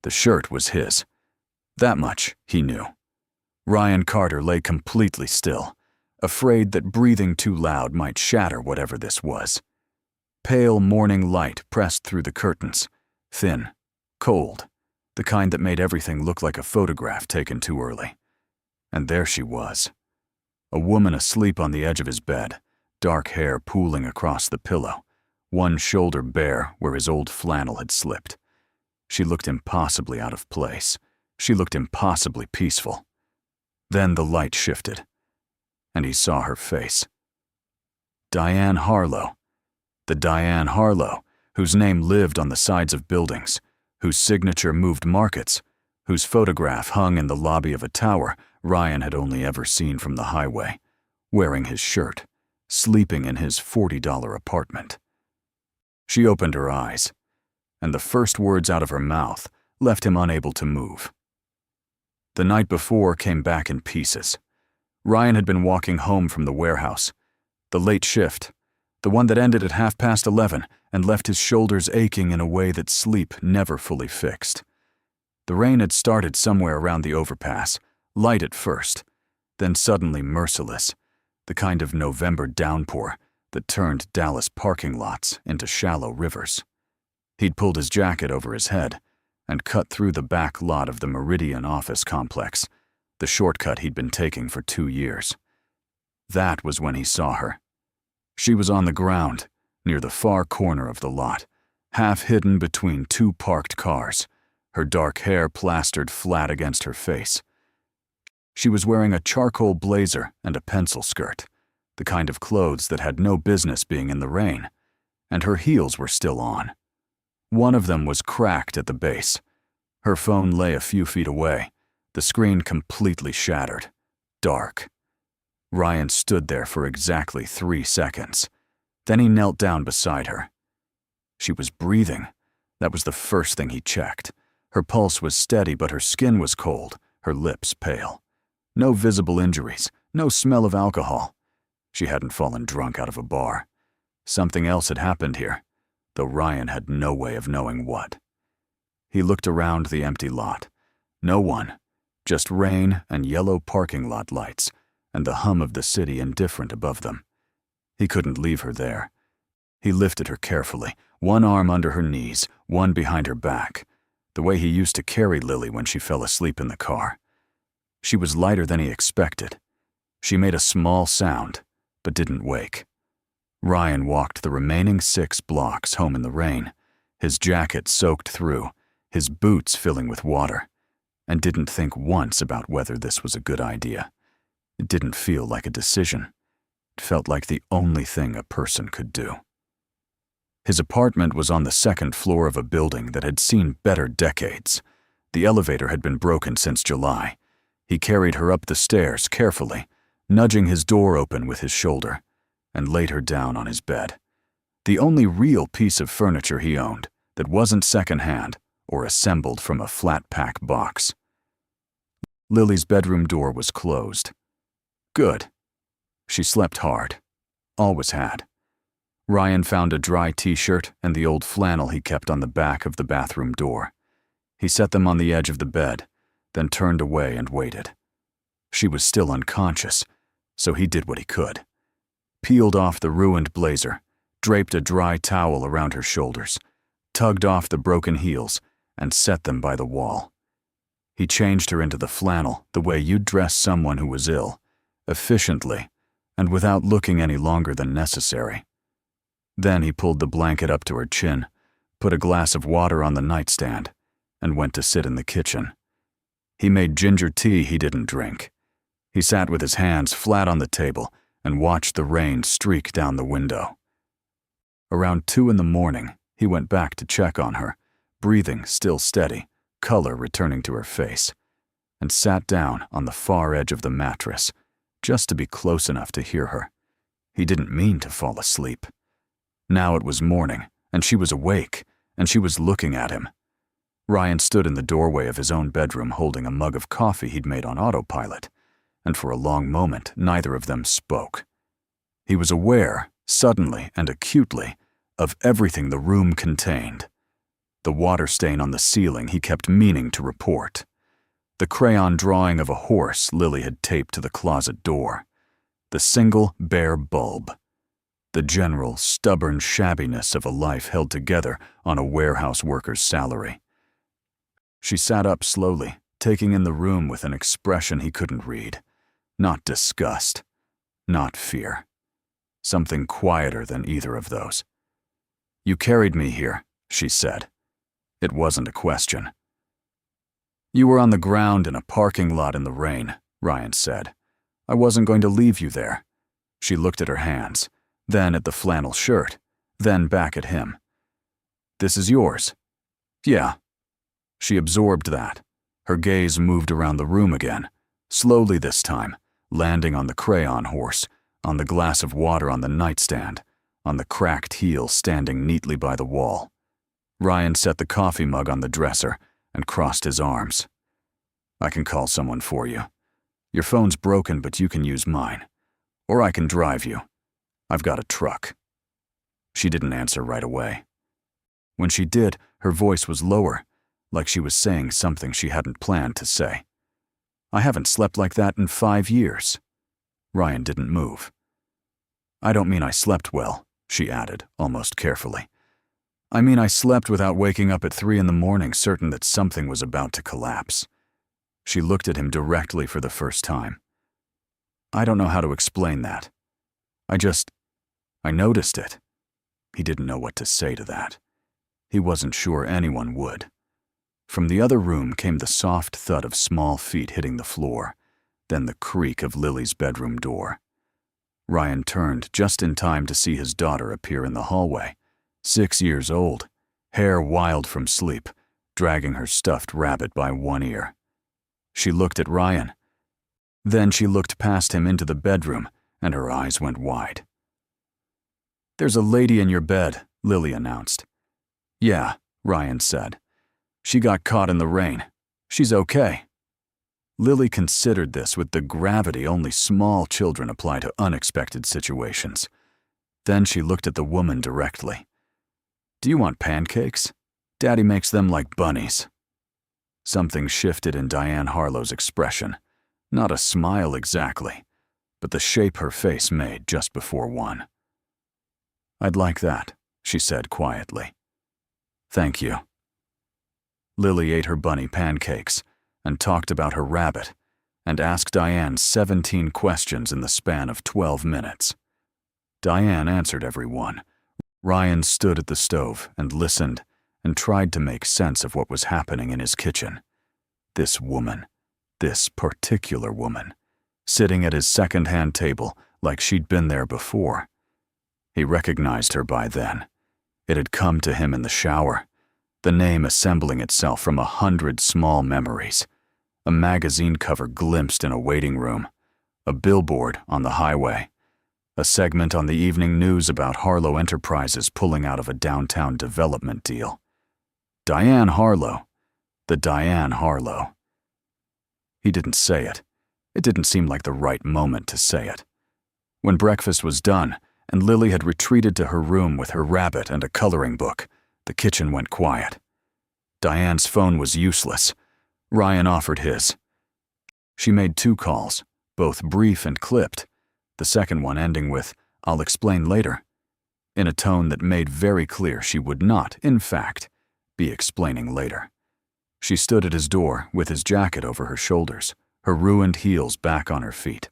The shirt was his. That much he knew. Ryan Carter lay completely still, afraid that breathing too loud might shatter whatever this was. Pale morning light pressed through the curtains, thin, cold, the kind that made everything look like a photograph taken too early. And there she was, a woman asleep on the edge of his bed, dark hair pooling across the pillow, one shoulder bare where his old flannel had slipped. She looked impossibly out of place. She looked impossibly peaceful. Then the light shifted, and he saw her face. Diane Harlow. The Diane Harlow, whose name lived on the sides of buildings, whose signature moved markets, whose photograph hung in the lobby of a tower Ryan had only ever seen from the highway, wearing his shirt, sleeping in his $40 apartment. She opened her eyes, and the first words out of her mouth left him unable to move. The night before came back in pieces. Ryan had been walking home from the warehouse, the late shift, the one that ended at 11:30 and left his shoulders aching in a way that sleep never fully fixed. The rain had started somewhere around the overpass, light at first, then suddenly merciless, the kind of November downpour that turned Dallas parking lots into shallow rivers. He'd pulled his jacket over his head and cut through the back lot of the Meridian office complex, the shortcut he'd been taking for 2 years. That was when he saw her. She was on the ground, near the far corner of the lot, half hidden between 2 parked cars, her dark hair plastered flat against her face. She was wearing a charcoal blazer and a pencil skirt, the kind of clothes that had no business being in the rain, and her heels were still on. One of them was cracked at the base. Her phone lay a few feet away, the screen completely shattered, dark. Ryan stood there for exactly 3 seconds. Then he knelt down beside her. She was breathing. That was the first thing he checked. Her pulse was steady, but her skin was cold, her lips pale. No visible injuries, no smell of alcohol. She hadn't fallen drunk out of a bar. Something else had happened here, though Ryan had no way of knowing what. He looked around the empty lot. No one, just rain and yellow parking lot lights, and the hum of the city indifferent above them. He couldn't leave her there. He lifted her carefully, one arm under her knees, one behind her back, the way he used to carry Lily when she fell asleep in the car. She was lighter than he expected. She made a small sound, but didn't wake. Ryan walked the remaining 6 blocks home in the rain, his jacket soaked through, his boots filling with water, and didn't think once about whether this was a good idea. It didn't feel like a decision. It felt like the only thing a person could do. His apartment was on the 2nd floor of a building that had seen better decades. The elevator had been broken since July. He carried her up the stairs carefully, nudging his door open with his shoulder, and laid her down on his bed. The only real piece of furniture he owned that wasn't secondhand or assembled from a flat-pack box. Lily's bedroom door was closed. Good. She slept hard. Always had. Ryan found a dry t-shirt and the old flannel he kept on the back of the bathroom door. He set them on the edge of the bed, then turned away and waited. She was still unconscious, so he did what he could. Peeled off the ruined blazer, draped a dry towel around her shoulders, tugged off the broken heels, and set them by the wall. He changed her into the flannel the way you'd dress someone who was ill, efficiently, and without looking any longer than necessary. Then he pulled the blanket up to her chin, put a glass of water on the nightstand, and went to sit in the kitchen. He made ginger tea he didn't drink. He sat with his hands flat on the table and watched the rain streak down the window. Around 2 a.m, he went back to check on her, breathing still steady, color returning to her face, and sat down on the far edge of the mattress, just to be close enough to hear her. He didn't mean to fall asleep. Now it was morning, and she was awake, and she was looking at him. Ryan stood in the doorway of his own bedroom holding a mug of coffee he'd made on autopilot, and for a long moment neither of them spoke. He was aware, suddenly and acutely, of everything the room contained. the water stain on the ceiling he kept meaning to report, the crayon drawing of a horse Lily had taped to the closet door, the single bare bulb, the general stubborn shabbiness of a life held together on a warehouse worker's salary. She sat up slowly, taking in the room with an expression he couldn't read. Not disgust, not fear. Something quieter than either of those. "You carried me here," she said. It wasn't a question. "You were on the ground in a parking lot in the rain," Ryan said. "I wasn't going to leave you there." She looked at her hands, then at the flannel shirt, then back at him. "This is yours." "Yeah." She absorbed that. Her gaze moved around the room again, slowly this time, landing on the crayon horse, on the glass of water on the nightstand, on the cracked heel standing neatly by the wall. Ryan set the coffee mug on the dresser and crossed his arms. "I can call someone for you. Your phone's broken, but you can use mine. Or I can drive you. I've got a truck." She didn't answer right away. When she did, her voice was lower, like she was saying something she hadn't planned to say. "I haven't slept like that in 5 years." Ryan didn't move. "I don't mean I slept well," she added, almost carefully. "I mean I slept without waking up at 3 in the morning, certain that something was about to collapse." She looked at him directly for the first time. "I don't know how to explain that. I noticed it." He didn't know what to say to that. He wasn't sure anyone would. From the other room came the soft thud of small feet hitting the floor, then the creak of Lily's bedroom door. Ryan turned just in time to see his daughter appear in the hallway, 6 years old, hair wild from sleep, dragging her stuffed rabbit by one ear. She looked at Ryan. Then she looked past him into the bedroom, and her eyes went wide. "There's a lady in your bed," Lily announced. "Yeah," Ryan said. "She got caught in the rain. She's okay." Lily considered this with the gravity only small children apply to unexpected situations. Then she looked at the woman directly. "Do you want pancakes? Daddy makes them like bunnies." Something shifted in Diane Harlow's expression. Not a smile exactly, but the shape her face made just before one. "I'd like that," she said quietly. "Thank you." Lily ate her bunny pancakes and talked about her rabbit and asked Diane 17 questions in the span of 12 minutes. Diane answered every one. Ryan stood at the stove and listened and tried to make sense of what was happening in his kitchen. This woman, this particular woman, sitting at his second-hand table like she'd been there before. He recognized her by then. It had come to him in the shower, the name assembling itself from 100 small memories. A magazine cover glimpsed in a waiting room, a billboard on the highway, a segment on the evening news about Harlow Enterprises pulling out of a downtown development deal. Diane Harlow, the Diane Harlow. He didn't say it. It didn't seem like the right moment to say it. When breakfast was done, and Lily had retreated to her room with her rabbit and a coloring book, the kitchen went quiet. Diane's phone was useless. Ryan offered his. She made 2 calls, both brief and clipped, the second one ending with, "I'll explain later," in a tone that made very clear she would not, in fact, be explaining later. She stood at his door with his jacket over her shoulders, her ruined heels back on her feet,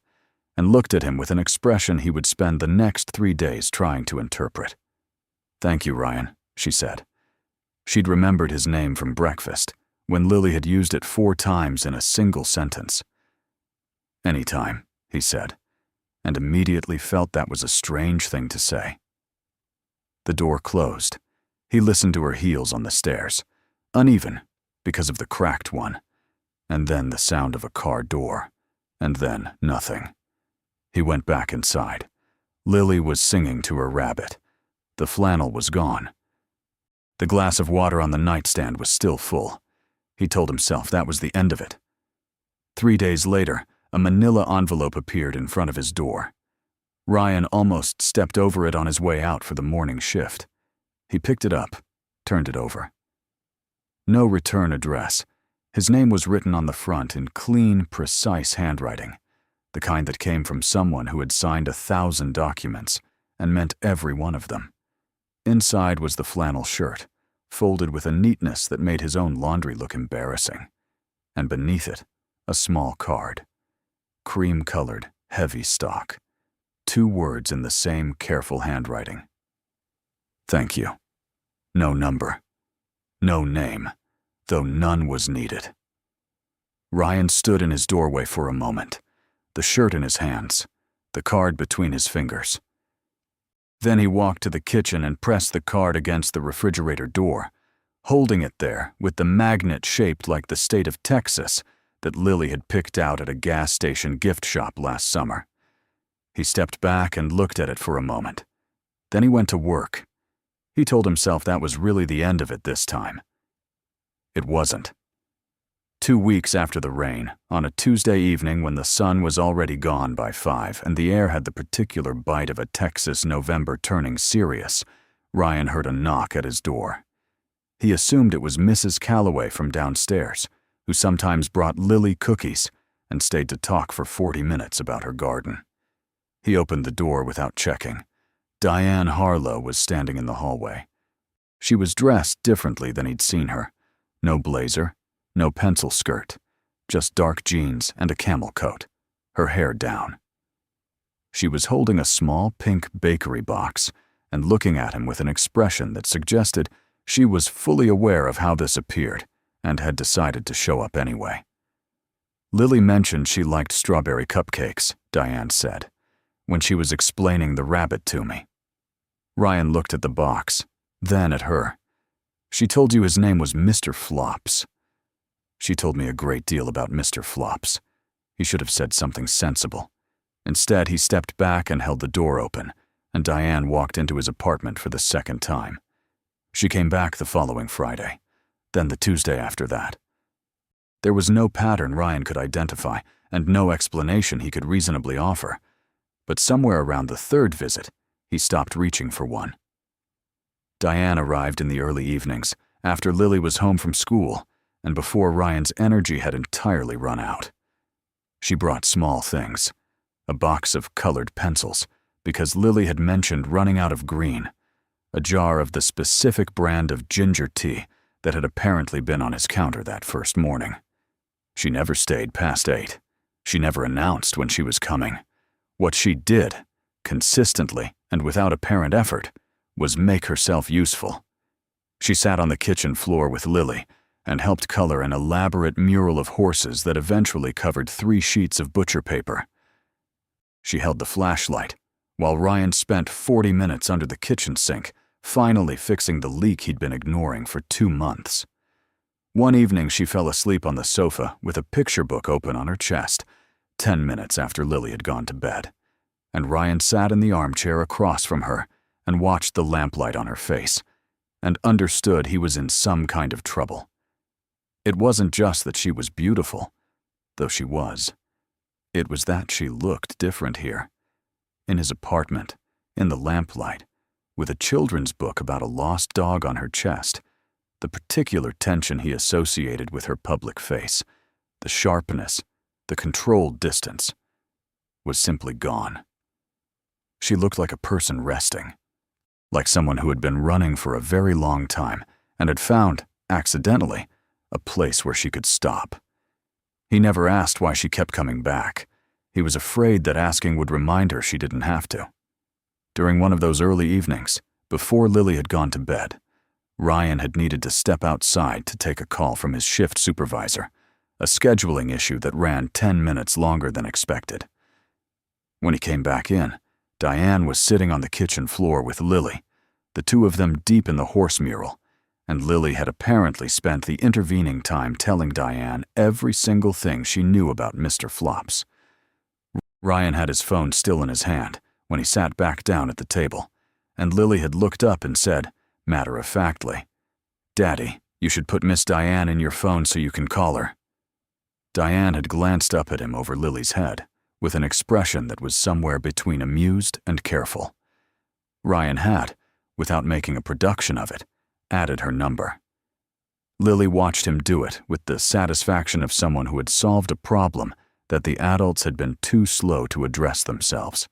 and looked at him with an expression he would spend the next 3 days trying to interpret. "Thank you, Ryan," she said. She'd remembered his name from breakfast, when Lily had used it 4 times in a single sentence. "Anytime," he said, and immediately felt that was a strange thing to say. The door closed. He listened to her heels on the stairs, uneven because of the cracked one, and then the sound of a car door, and then nothing. He went back inside. Lily was singing to her rabbit. The flannel was gone. The glass of water on the nightstand was still full. He told himself that was the end of it. 3 days later, a manila envelope appeared in front of his door. Ryan almost stepped over it on his way out for the morning shift. He picked it up, turned it over. No return address. His name was written on the front in clean, precise handwriting, the kind that came from someone who had signed 1,000 documents and meant every one of them. Inside was the flannel shirt, folded with a neatness that made his own laundry look embarrassing. And beneath it, a small card. Cream-colored, heavy stock. 2 words in the same careful handwriting. Thank you. No number. No name, though none was needed. Ryan stood in his doorway for a moment, the shirt in his hands, the card between his fingers. Then he walked to the kitchen and pressed the card against the refrigerator door, holding it there with the magnet shaped like the state of Texas that Lily had picked out at a gas station gift shop last summer. He stepped back and looked at it for a moment. Then he went to work. He told himself that was really the end of it this time. It wasn't. 2 weeks after the rain, on a Tuesday evening when the sun was already gone by 5 and the air had the particular bite of a Texas November turning serious, Ryan heard a knock at his door. He assumed it was Mrs. Calloway from downstairs, who sometimes brought Lily cookies and stayed to talk for 40 minutes about her garden. He opened the door without checking. Diane Harlow was standing in the hallway. She was dressed differently than he'd seen her. No blazer, no pencil skirt, just dark jeans and a camel coat, her hair down. She was holding a small pink bakery box and looking at him with an expression that suggested she was fully aware of how this appeared and had decided to show up anyway. Lily mentioned she liked strawberry cupcakes, Diane said, when she was explaining the rabbit to me. Ryan looked at the box, then at her. She told you his name was Mr. Flops. She told me a great deal about Mr. Flops. He should have said something sensible. Instead, he stepped back and held the door open, and Diane walked into his apartment for the second time. She came back the following Friday, then the Tuesday after that. There was no pattern Ryan could identify, and no explanation he could reasonably offer. But somewhere around the 3rd visit, he stopped reaching for one. Diane arrived in the early evenings, after Lily was home from school, and before Ryan's energy had entirely run out. She brought small things, a box of colored pencils, because Lily had mentioned running out of green, a jar of the specific brand of ginger tea that had apparently been on his counter that first morning. She never stayed past 8. She never announced when she was coming. What she did, consistently and without apparent effort, was make herself useful. She sat on the kitchen floor with Lily and helped color an elaborate mural of horses that eventually covered 3 sheets of butcher paper. She held the flashlight, while Ryan spent 40 minutes under the kitchen sink, finally fixing the leak he'd been ignoring for 2 months. One evening she fell asleep on the sofa with a picture book open on her chest, 10 minutes after Lily had gone to bed, and Ryan sat in the armchair across from her and watched the lamplight on her face, and understood he was in some kind of trouble. It wasn't just that she was beautiful, though she was. It was that she looked different here. In his apartment, in the lamplight, with a children's book about a lost dog on her chest, the particular tension he associated with her public face, the sharpness, the controlled distance, was simply gone. She looked like a person resting, like someone who had been running for a very long time and had found, accidentally, a place where she could stop. He never asked why she kept coming back. He was afraid that asking would remind her she didn't have to. During one of those early evenings, before Lily had gone to bed, Ryan had needed to step outside to take a call from his shift supervisor, a scheduling issue that ran 10 minutes longer than expected. When he came back in, Diane was sitting on the kitchen floor with Lily, the 2 of them deep in the horse mural, and Lily had apparently spent the intervening time telling Diane every single thing she knew about Mr. Flops. Ryan had his phone still in his hand when he sat back down at the table, and Lily had looked up and said, matter-of-factly, "Daddy, you should put Miss Diane in your phone so you can call her." Diane had glanced up at him over Lily's head, with an expression that was somewhere between amused and careful. Ryan had, without making a production of it, added her number. Lily watched him do it with the satisfaction of someone who had solved a problem that the adults had been too slow to address themselves.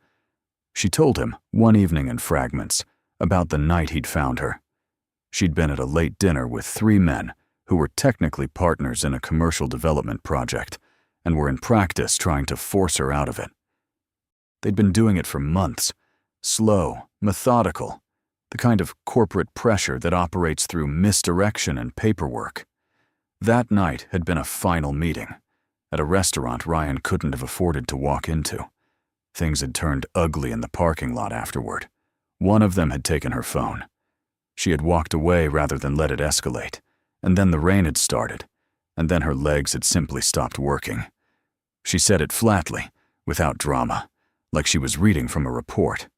She told him, one evening in fragments, about the night he'd found her. She'd been at a late dinner with 3 men who were technically partners in a commercial development project and were in practice trying to force her out of it. They'd been doing it for months, slow, methodical, the kind of corporate pressure that operates through misdirection and paperwork. That night had been a final meeting, at a restaurant Ryan couldn't have afforded to walk into. Things had turned ugly in the parking lot afterward. One of them had taken her phone. She had walked away rather than let it escalate, and then the rain had started, and then her legs had simply stopped working. She said it flatly, without drama, like she was reading from a report.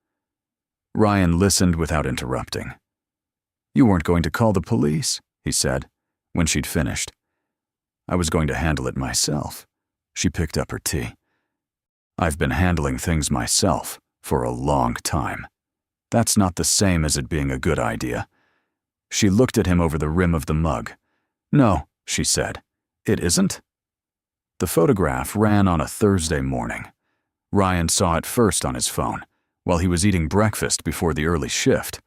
Ryan listened without interrupting. "You weren't going to call the police," he said, when she'd finished. "I was going to handle it myself." She picked up her tea. "I've been handling things myself for a long time. That's not the same as it being a good idea." She looked at him over the rim of the mug. "No," she said, "it isn't." The photograph ran on a Thursday morning. Ryan saw it first on his phone, while he was eating breakfast before the early shift.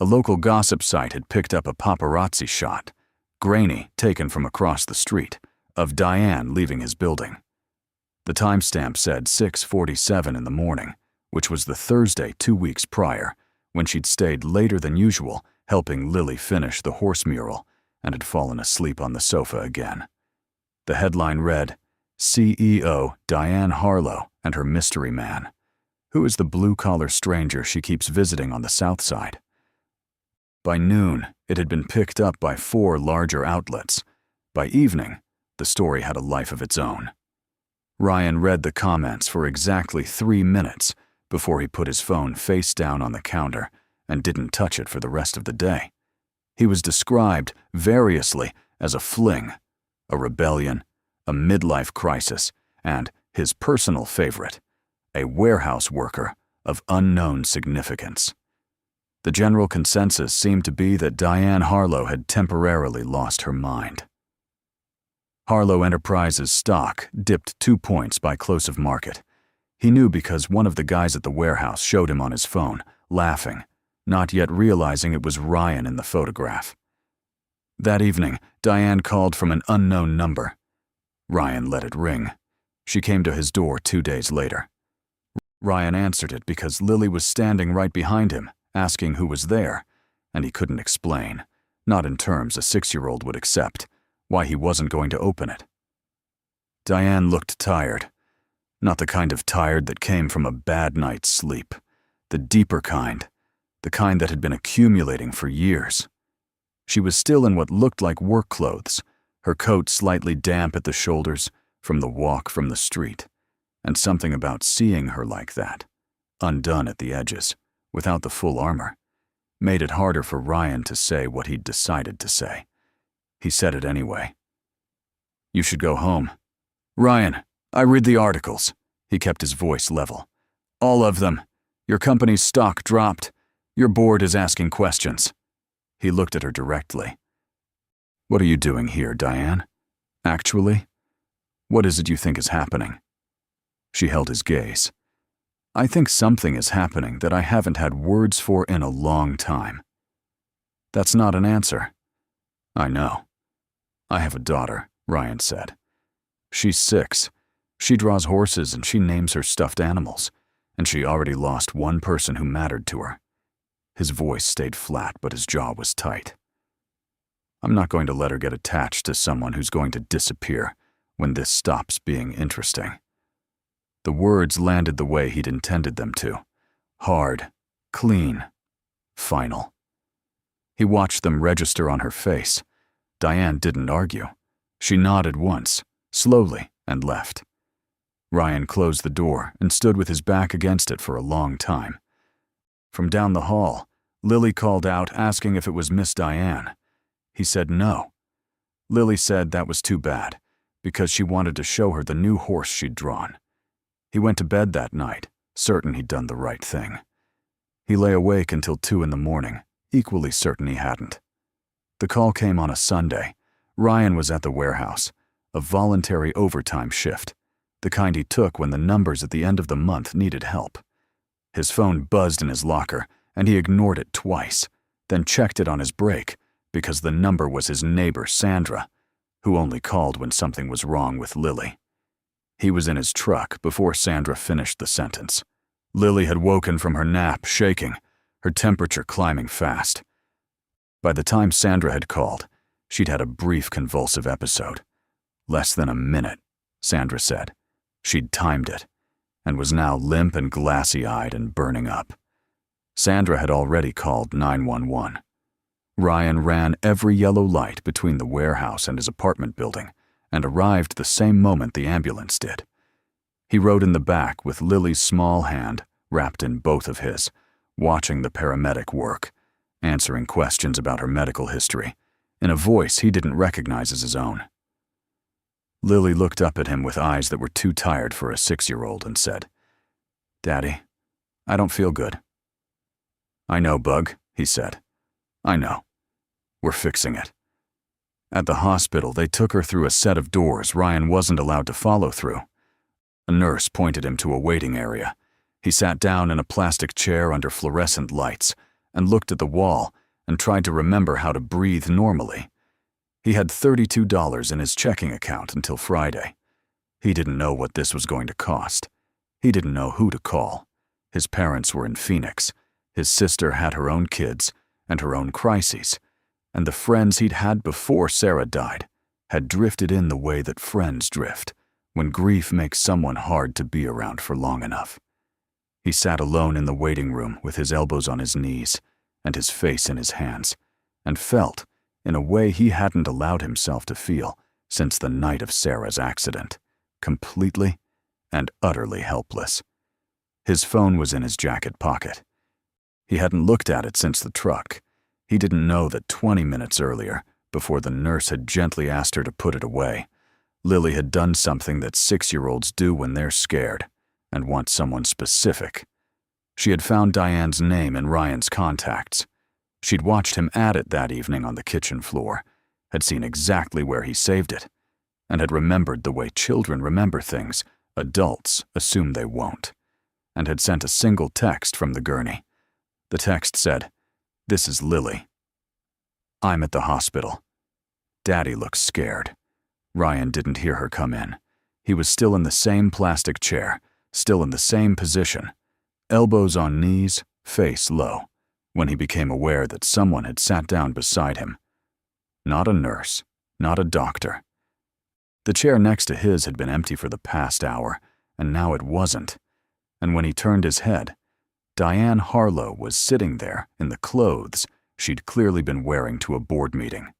A local gossip site had picked up a paparazzi shot, grainy, taken from across the street, of Diane leaving his building. The timestamp said 6:47 in the morning, which was the Thursday 2 weeks prior, when she'd stayed later than usual helping Lily finish the horse mural and had fallen asleep on the sofa again. The headline read, "CEO Diane Harlow and her mystery man. Who is the blue-collar stranger she keeps visiting on the South Side?" By noon, it had been picked up by 4 larger outlets. By evening, the story had a life of its own. Ryan read the comments for exactly 3 minutes before he put his phone face down on the counter and didn't touch it for the rest of the day. He was described variously as a fling, a rebellion, a midlife crisis, and, his personal favorite, a warehouse worker of unknown significance. The general consensus seemed to be that Diane Harlow had temporarily lost her mind. Harlow Enterprises stock dipped 2 points by close of market. He knew because one of the guys at the warehouse showed him on his phone, laughing, not yet realizing it was Ryan in the photograph. That evening, Diane called from an unknown number. Ryan let it ring. She came to his door 2 days later. Ryan answered it because Lily was standing right behind him, asking who was there, and he couldn't explain, not in terms a 6-year-old would accept, why he wasn't going to open it. Diane looked tired. Not the kind of tired that came from a bad night's sleep. The deeper kind. The kind that had been accumulating for years. She was still in what looked like work clothes, her coat slightly damp at the shoulders from the walk from the street, and something about seeing her like that, undone at the edges, without the full armor, made it harder for Ryan to say what he'd decided to say. He said it anyway. "You should go home." "Ryan, I read the articles." He kept his voice level. "All of them. Your company's stock dropped. Your board is asking questions." He looked at her directly. "What are you doing here, Diane? Actually? What is it you think is happening?" She held his gaze. "I think something is happening that I haven't had words for in a long time." "That's not an answer." "I know. I have a daughter," Ryan said. "She's 6. She draws horses and she names her stuffed animals, and she already lost one person who mattered to her." His voice stayed flat, but his jaw was tight. "I'm not going to let her get attached to someone who's going to disappear when this stops being interesting." The words landed the way he'd intended them to. Hard, clean, final. He watched them register on her face. Diane didn't argue. She nodded once, slowly, and left. Ryan closed the door and stood with his back against it for a long time. From down the hall, Lily called out asking if it was Miss Diane. He said no. Lily said that was too bad, because she wanted to show her the new horse she'd drawn. He went to bed that night, certain he'd done the right thing. He lay awake until 2 in the morning, equally certain he hadn't. The call came on a Sunday, Ryan was at the warehouse, a voluntary overtime shift, the kind he took when the numbers at the end of the month needed help. His phone buzzed in his locker, and he ignored it twice, then checked it on his break because the number was his neighbor, Sandra, who only called when something was wrong with Lily. He was in his truck before Sandra finished the sentence. Lily had woken from her nap, shaking, her temperature climbing fast. By the time Sandra had called, she'd had a brief convulsive episode. Less than a minute, Sandra said. She'd timed it, and was now limp and glassy-eyed and burning up. Sandra had already called 911. Ryan ran every yellow light between the warehouse and his apartment building and arrived the same moment the ambulance did. He rode in the back with Lily's small hand wrapped in both of his, watching the paramedic work, answering questions about her medical history, in a voice he didn't recognize as his own. Lily looked up at him with eyes that were too tired for a 6-year-old and said, "Daddy, I don't feel good." "I know, Bug," he said. "I know. We're fixing it." At the hospital, they took her through a set of doors Ryan wasn't allowed to follow through. A nurse pointed him to a waiting area. He sat down in a plastic chair under fluorescent lights and looked at the wall and tried to remember how to breathe normally. He had $32 in his checking account until Friday. He didn't know what this was going to cost. He didn't know who to call. His parents were in Phoenix. His sister had her own kids and her own crises, and the friends he'd had before Sarah died had drifted in the way that friends drift when grief makes someone hard to be around for long enough. He sat alone in the waiting room with his elbows on his knees and his face in his hands, and felt, in a way he hadn't allowed himself to feel since the night of Sarah's accident, completely and utterly helpless. His phone was in his jacket pocket. He hadn't looked at it since the truck. He didn't know that 20 minutes earlier, before the nurse had gently asked her to put it away, Lily had done something that 6-year-olds do when they're scared and want someone specific. She had found Diane's name in Ryan's contacts. She'd watched him at it that evening on the kitchen floor, had seen exactly where he saved it, and had remembered the way children remember things adults assume they won't, and had sent a single text from the gurney. The text said, "This is Lily. I'm at the hospital." Daddy looked scared. Ryan didn't hear her come in. He was still in the same plastic chair, still in the same position, elbows on knees, face low, when he became aware that someone had sat down beside him. Not a nurse, not a doctor. The chair next to his had been empty for the past hour, and now it wasn't. And when he turned his head, Diane Harlow was sitting there in the clothes she'd clearly been wearing to a board meeting.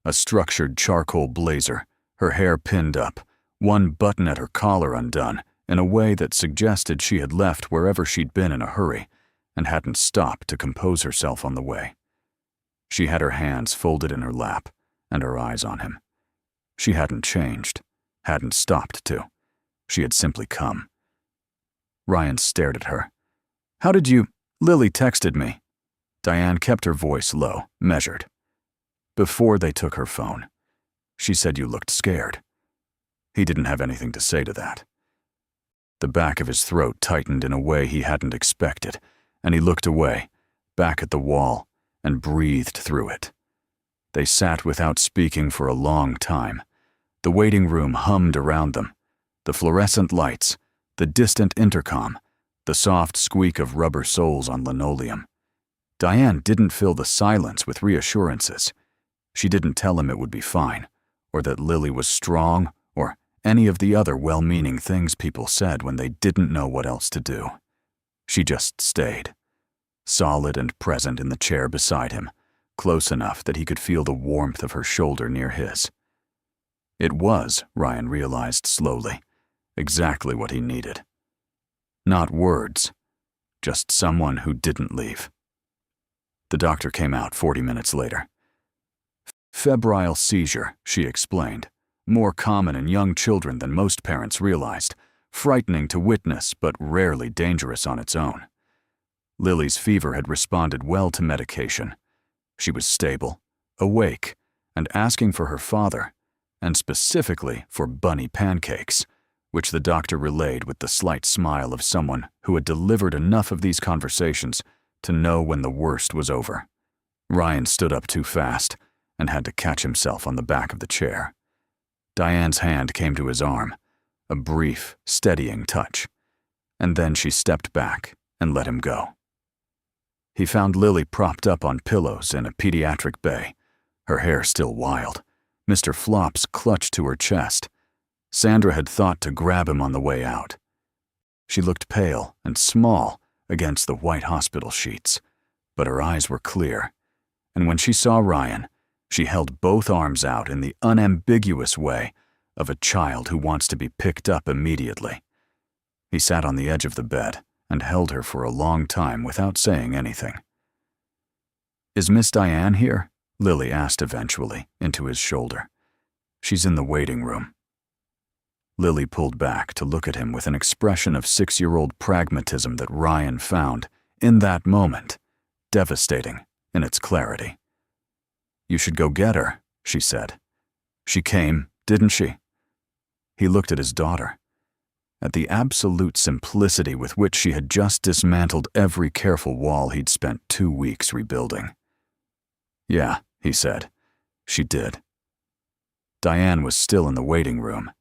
A structured charcoal blazer, her hair pinned up, one button at her collar undone in a way that suggested she had left wherever she'd been in a hurry and hadn't stopped to compose herself on the way. She had her hands folded in her lap and her eyes on him. She hadn't changed, hadn't stopped to. She had simply come. Ryan stared at her. "How did you—" "Lily texted me." Diane kept her voice low, measured. "Before they took her phone. She said you looked scared." He didn't have anything to say to that. The back of his throat tightened in a way he hadn't expected, and he looked away, back at the wall, and breathed through it. They sat without speaking for a long time. The waiting room hummed around them. The fluorescent lights, the distant intercom, the soft squeak of rubber soles on linoleum. Diane didn't fill the silence with reassurances. She didn't tell him it would be fine, or that Lily was strong, or any of the other well-meaning things people said when they didn't know what else to do. She just stayed, solid and present in the chair beside him, close enough that he could feel the warmth of her shoulder near his. It was, Ryan realized slowly, exactly what he needed. Not words, just someone who didn't leave. The doctor came out 40 minutes later. "Febrile seizure," she explained, "more common in young children than most parents realized, frightening to witness but rarely dangerous on its own." Lily's fever had responded well to medication. She was stable, awake, and asking for her father, and specifically for bunny pancakes, which the doctor relayed with the slight smile of someone who had delivered enough of these conversations to know when the worst was over. Ryan stood up too fast and had to catch himself on the back of the chair. Diane's hand came to his arm, a brief, steadying touch, and then she stepped back and let him go. He found Lily propped up on pillows in a pediatric bay, her hair still wild, Mr. Flops clutched to her chest. Sandra had thought to grab him on the way out. She looked pale and small against the white hospital sheets, but her eyes were clear, and when she saw Ryan, she held both arms out in the unambiguous way of a child who wants to be picked up immediately. He sat on the edge of the bed and held her for a long time without saying anything. "Is Miss Diane here?" Lily asked eventually, into his shoulder. "She's in the waiting room." Lily pulled back to look at him with an expression of 6-year-old pragmatism that Ryan found, in that moment, devastating in its clarity. "You should go get her," she said. "She came, didn't she?" He looked at his daughter. At the absolute simplicity with which she had just dismantled every careful wall he'd spent 2 weeks rebuilding. "Yeah," he said. "She did." Diane was still in the waiting room.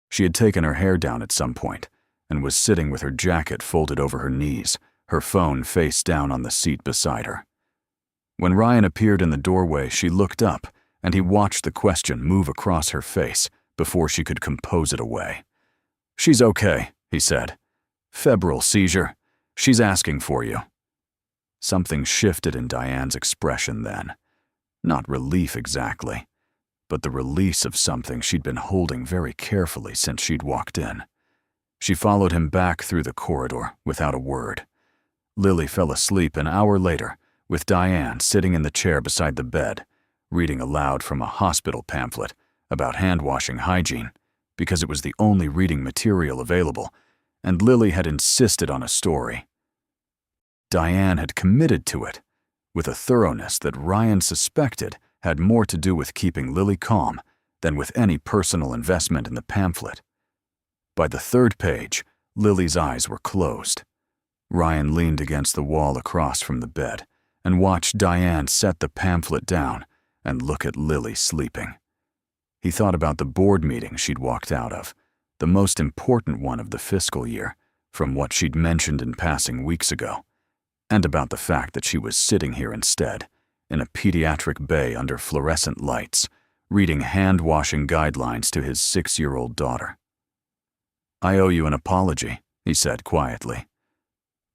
She had taken her hair down at some point and was sitting with her jacket folded over her knees, her phone face down on the seat beside her. When Ryan appeared in the doorway, she looked up, and he watched the question move across her face before she could compose it away. "She's okay," he said. "Febrile seizure. She's asking for you." Something shifted in Diane's expression then. Not relief exactly, but the release of something she'd been holding very carefully since she'd walked in. She followed him back through the corridor without a word. Lily fell asleep an hour later, with Diane sitting in the chair beside the bed, reading aloud from a hospital pamphlet about hand-washing hygiene, because it was the only reading material available, and Lily had insisted on a story. Diane had committed to it, with a thoroughness that Ryan suspected had more to do with keeping Lily calm than with any personal investment in the pamphlet. By the 3rd page, Lily's eyes were closed. Ryan leaned against the wall across from the bed and watched Diane set the pamphlet down and look at Lily sleeping. He thought about the board meeting she'd walked out of, the most important one of the fiscal year, from what she'd mentioned in passing weeks ago, and about the fact that she was sitting here instead, in a pediatric bay under fluorescent lights, reading hand-washing guidelines to his 6-year-old daughter. "I owe you an apology," he said quietly.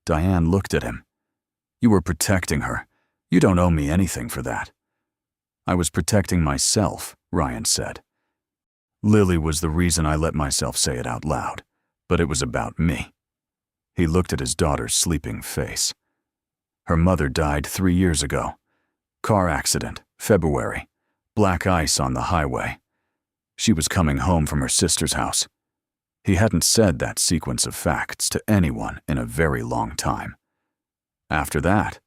Diane looked at him. "You were protecting her. You don't owe me anything for that." "I was protecting myself," Ryan said. "Lily was the reason I let myself say it out loud, but it was about me." He looked at his daughter's sleeping face. "Her mother died 3 years ago. Car accident, February. Black ice on the highway. She was coming home from her sister's house." He hadn't said that sequence of facts to anyone in a very long time. "After that,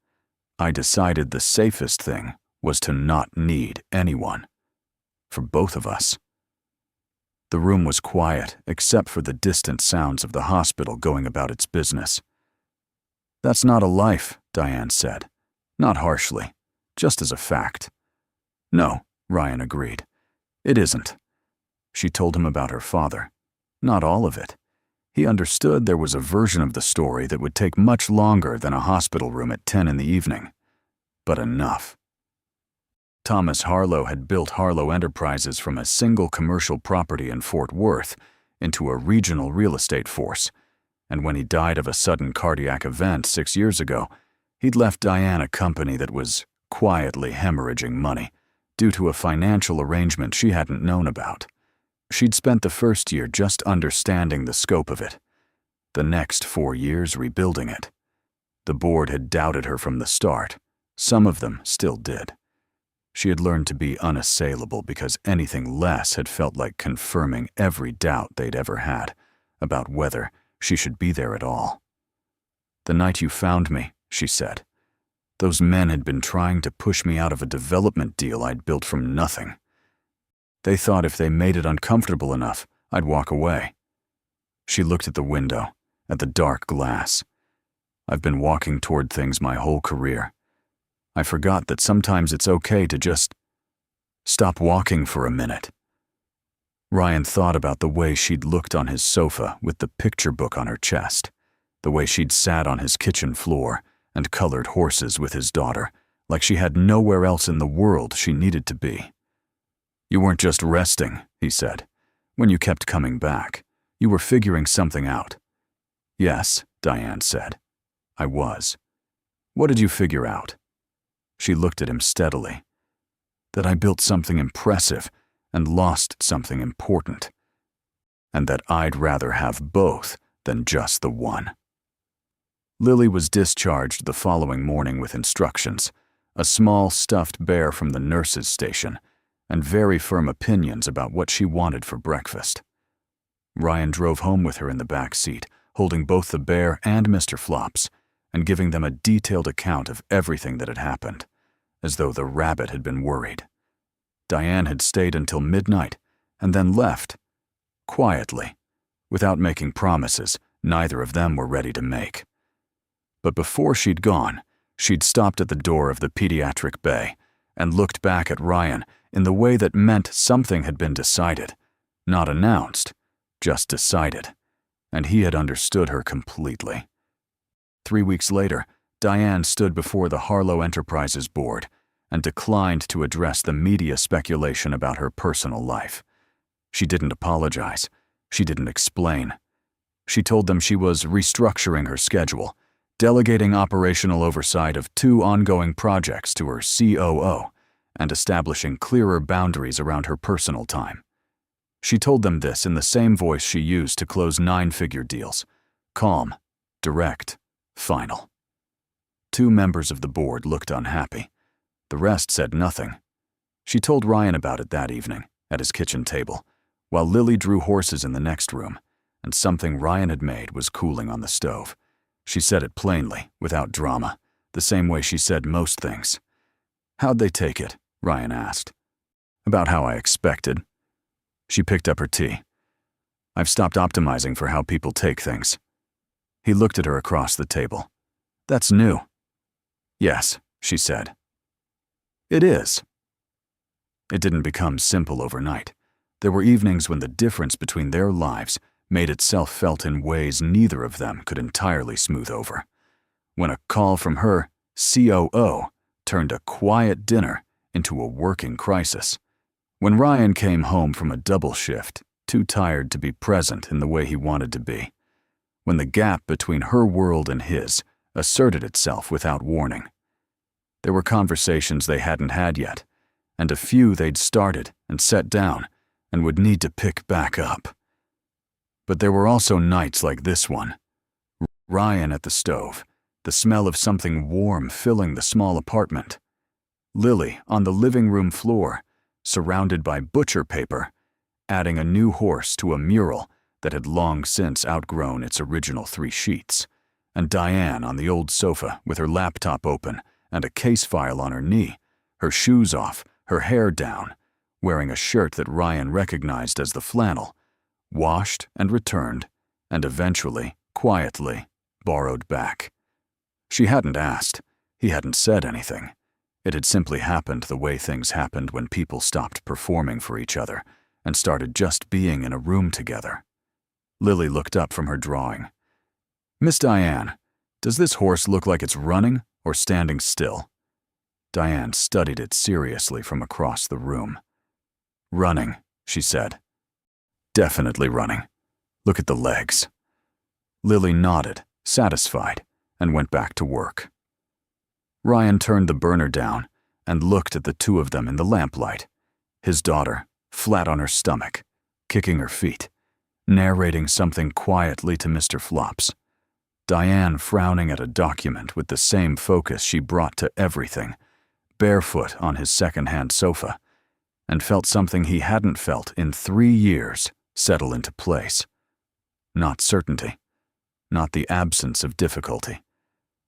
I decided the safest thing was to not need anyone. For both of us." The room was quiet except for the distant sounds of the hospital going about its business. "That's not a life," Diane said, not harshly, just as a fact. "No," Ryan agreed. "It isn't." She told him about her father. Not all of it. He understood there was a version of the story that would take much longer than a hospital room at 10 in the evening. But enough. Thomas Harlow had built Harlow Enterprises from a single commercial property in Fort Worth into a regional real estate force, and when he died of a sudden cardiac event 6 years ago, he'd left Diane a company that was quietly hemorrhaging money due to a financial arrangement she hadn't known about. She'd spent the first year just understanding the scope of it, the next 4 years rebuilding it. The board had doubted her from the start. Some of them still did. She had learned to be unassailable because anything less had felt like confirming every doubt they'd ever had about whether she should be there at all. "The night you found me," she said, Those men had been trying to push me out of a development deal I'd built from nothing. They thought if they made it uncomfortable enough, I'd walk away. She looked at the window, at the dark glass. I've been walking toward things my whole career. I forgot that sometimes it's okay to just stop walking for a minute. Ryan thought about the way she'd looked on his sofa with the picture book on her chest, the way she'd sat on his kitchen floor and colored horses with his daughter, like she had nowhere else in the world she needed to be. You weren't just resting, he said. When you kept coming back, you were figuring something out. Yes, Diane said. I was. What did you figure out? She looked at him steadily. That I built something impressive and lost something important, and that I'd rather have both than just the one. Lily was discharged the following morning with instructions, a small stuffed bear from the nurse's station, and very firm opinions about what she wanted for breakfast. Ryan drove home with her in the back seat, holding both the bear and Mr. Flops, and giving them a detailed account of everything that had happened, as though the rabbit had been worried. Diane had stayed until midnight and then left, quietly, without making promises neither of them were ready to make. But before she'd gone, she'd stopped at the door of the pediatric bay and looked back at Ryan in the way that meant something had been decided, not announced, just decided, and he had understood her completely. 3 weeks later, Diane stood before the Harlow Enterprises board and declined to address the media speculation about her personal life. She didn't apologize. She didn't explain. She told them she was restructuring her schedule, delegating operational oversight of 2 ongoing projects to her COO, and establishing clearer boundaries around her personal time. She told them this in the same voice she used to close 9-figure deals: calm, direct, final. 2 members of the board looked unhappy. The rest said nothing. She told Ryan about it that evening, at his kitchen table, while Lily drew horses in the next room, and something Ryan had made was cooling on the stove. She said it plainly, without drama, the same way she said most things. How'd they take it? Ryan asked. About how I expected. She picked up her tea. I've stopped optimizing for how people take things. He looked at her across the table. That's new. Yes, she said. It is. It didn't become simple overnight. There were evenings when the difference between their lives made itself felt in ways neither of them could entirely smooth over. When a call from her COO turned a quiet dinner into a working crisis. When Ryan came home from a double shift, too tired to be present in the way he wanted to be. When the gap between her world and his asserted itself without warning. There were conversations they hadn't had yet, and a few they'd started and set down and would need to pick back up. But there were also nights like this one. Ryan at the stove, the smell of something warm filling the small apartment. Lily on the living room floor, surrounded by butcher paper, adding a new horse to a mural that had long since outgrown its original 3 sheets, and Diane on the old sofa with her laptop open and a case file on her knee, her shoes off, her hair down, wearing a shirt that Ryan recognized as the flannel, washed and returned, and eventually, quietly, borrowed back. She hadn't asked. He hadn't said anything. It had simply happened the way things happened when people stopped performing for each other and started just being in a room together. Lily looked up from her drawing. Miss Diane, does this horse look like it's running or standing still? Diane studied it seriously from across the room. Running, she said. Definitely running. Look at the legs. Lily nodded, satisfied, and went back to work. Ryan turned the burner down and looked at the 2 of them in the lamplight, his daughter, flat on her stomach, kicking her feet, narrating something quietly to Mr. Flops. Diane frowning at a document with the same focus she brought to everything, barefoot on his second-hand sofa, and felt something he hadn't felt in 3 years settle into place. Not certainty, not the absence of difficulty,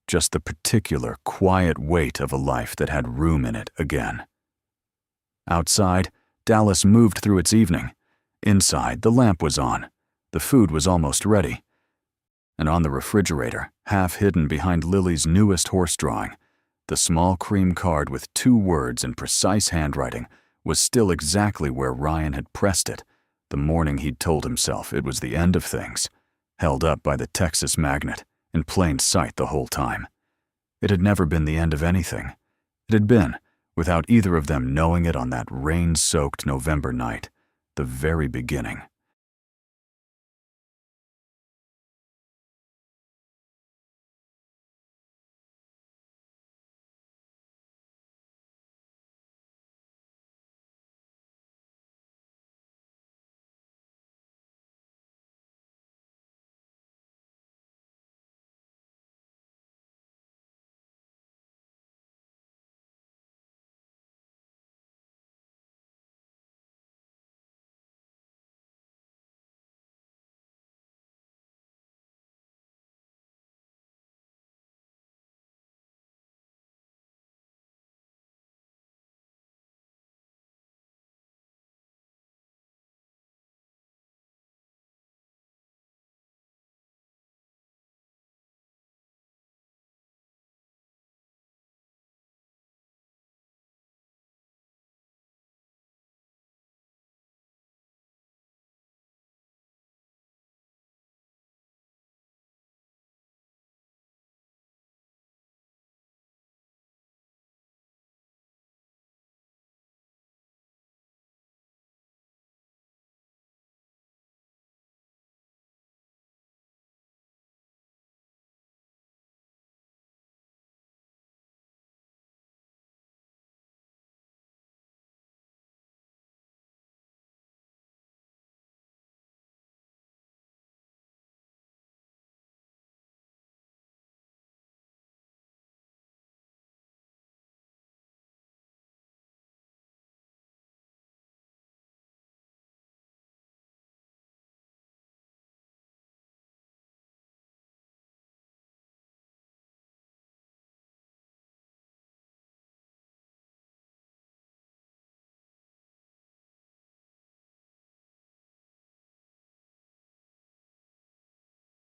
just the particular, quiet weight of a life that had room in it again. Outside, Dallas moved through its evening. Inside, the lamp was on. The food was almost ready. And on the refrigerator, half hidden behind Lily's newest horse drawing, the small cream card with 2 words in precise handwriting was still exactly where Ryan had pressed it the morning he'd told himself it was the end of things, held up by the Texas magnet, in plain sight the whole time. It had never been the end of anything. It had been, without either of them knowing it on that rain-soaked November night, the very beginning.